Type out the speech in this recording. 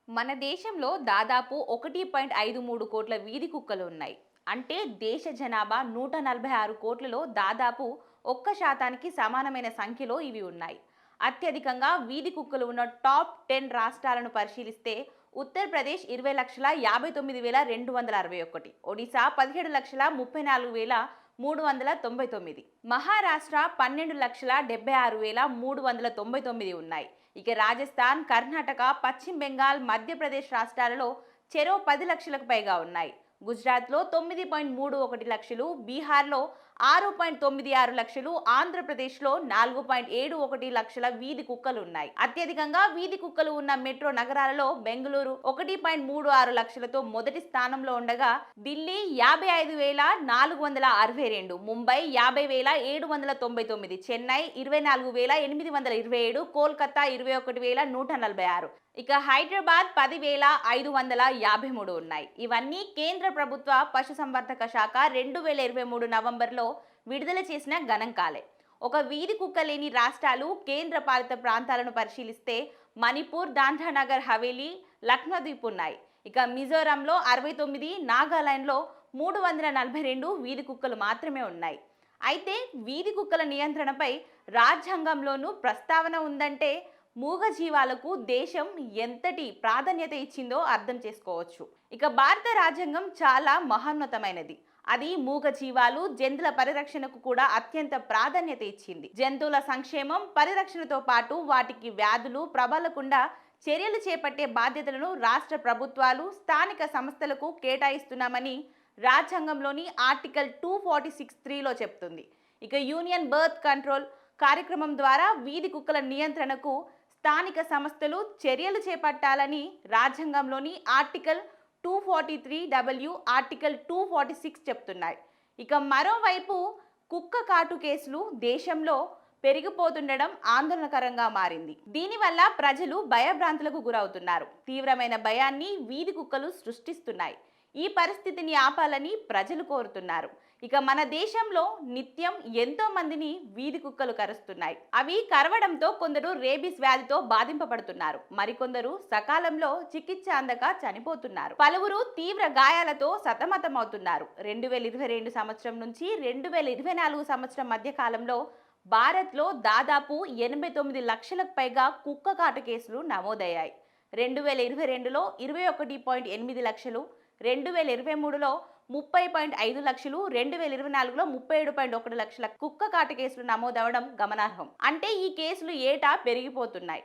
మన దేశంలో దాదాపు 1.53 కోట్ల వీధి కుక్కలు ఉన్నాయి. అంటే దేశ జనాభా 146 కోట్లలో దాదాపు 1% సమానమైన సంఖ్యలో ఇవి ఉన్నాయి. అత్యధికంగా వీధి కుక్కలు ఉన్న టాప్ 10 రాష్ట్రాలను పరిశీలిస్తే ఉత్తరప్రదేశ్ 20,59,261, ఒడిశా 17,34,399, మహారాష్ట్ర 12,76,399 ఉన్నాయి. ఇక రాజస్థాన్, కర్ణాటక, పశ్చిమ బెంగాల్, మధ్యప్రదేశ్ రాష్ట్రాలలో చెరో 10 లక్షలకు పైగా ఉన్నాయి. గుజరాత్లో 9.31 లక్షలు, బీహార్లో 6.96 లక్షలు, ఆంధ్రప్రదేశ్లో 4.71 లక్షల వీధి కుక్కలు ఉన్నాయి. అత్యధికంగా వీధి కుక్కలు ఉన్న మెట్రో నగరాలలో బెంగళూరు 1.36 లక్షలతో మొదటి స్థానంలో ఉండగా, ఢిల్లీ 55,462, ముంబై 50,799, చెన్నై 24,827, కోల్కతా 21,146, ఇక హైదరాబాద్ 10,553 ఉన్నాయి. ఇవన్నీ కేంద్ర ప్రభుత్వ పశుసంవర్ధక శాఖ 2023 నవంబర్లో విడుదల చేసిన గణాంకాలే. ఒక వీధి కుక్క లేని రాష్ట్రాలు, కేంద్ర పాలిత ప్రాంతాలను పరిశీలిస్తే మణిపూర్, దాద్రానగర్ హవేలీ, లక్షద్వీప్ ఉన్నాయి. ఇక మిజోరంలో 69, నాగాలాండ్లో 342 వీధి కుక్కలు మాత్రమే ఉన్నాయి. అయితే వీధి కుక్కల నియంత్రణపై రాజ్యాంగంలోనూ ప్రస్తావన ఉందంటే మూగజీవాలకు దేశం ఎంతటి ప్రాధాన్యత ఇచ్చిందో అర్థం చేసుకోవచ్చు. ఇక భారత రాజ్యాంగం చాలా మహోన్నతమైనది. అది మూగజీవాలు, జంతువుల పరిరక్షణకు కూడా అత్యంత ప్రాధాన్యత ఇచ్చింది. జంతువుల సంక్షేమం, పరిరక్షణతో పాటు వాటికి వ్యాధులు ప్రబలకుండా చర్యలు చేపట్టే బాధ్యతలను రాష్ట్ర ప్రభుత్వాలు, స్థానిక సంస్థలకు కేటాయిస్తున్నామని రాజ్యాంగంలోని ఆర్టికల్ 246(3)లో చెప్తుంది. ఇక యూనియన్ బర్త్ కంట్రోల్ కార్యక్రమం ద్వారా వీధి కుక్కల నియంత్రణకు స్థానిక సంస్థలు చర్యలు చేపట్టాలని రాజ్యాంగంలోని ఆర్టికల్ 243(w), ఆర్టికల్ 246 చెప్తున్నాయి. ఇక మరోవైపు కుక్క కాటు కేసులు దేశంలో పెరిగిపోతుండడం ఆందోళనకరంగా మారింది. దీనివల్ల ప్రజలు భయభ్రాంతులకు గురవుతున్నారు. తీవ్రమైన భయాన్ని వీధి కుక్కలు సృష్టిస్తున్నాయి. ఈ పరిస్థితిని ఆపాలని ప్రజలు కోరుతున్నారు. ఇక మన దేశంలో నిత్యం ఎంతో మందిని వీధి కుక్కలు కరుస్తున్నాయి. అవి కరవడంతో కొందరు రేబీస్ వ్యాధితో బాధింపబడుతున్నారు. మరికొందరు సకాలంలో చికిత్స అందక చనిపోతున్నారు. పలువురు తీవ్ర గాయాలతో సతమతమవుతున్నారు. 2022 సంవత్సరం నుంచి 2024 సంవత్సరం మధ్య కాలంలో భారత్లో దాదాపు 89 లక్షలకు పైగా కుక్క కాటు కేసులు నమోదయ్యాయి. 2022లో 21.8 లక్షలు, 2023లో 30.5 లక్షలు, 2024లో 37.1 లక్షల కుక్క కాటు కేసులు నమోదవడం గమనార్హం. అంటే ఈ కేసులు ఏటా పెరిగిపోతున్నాయి.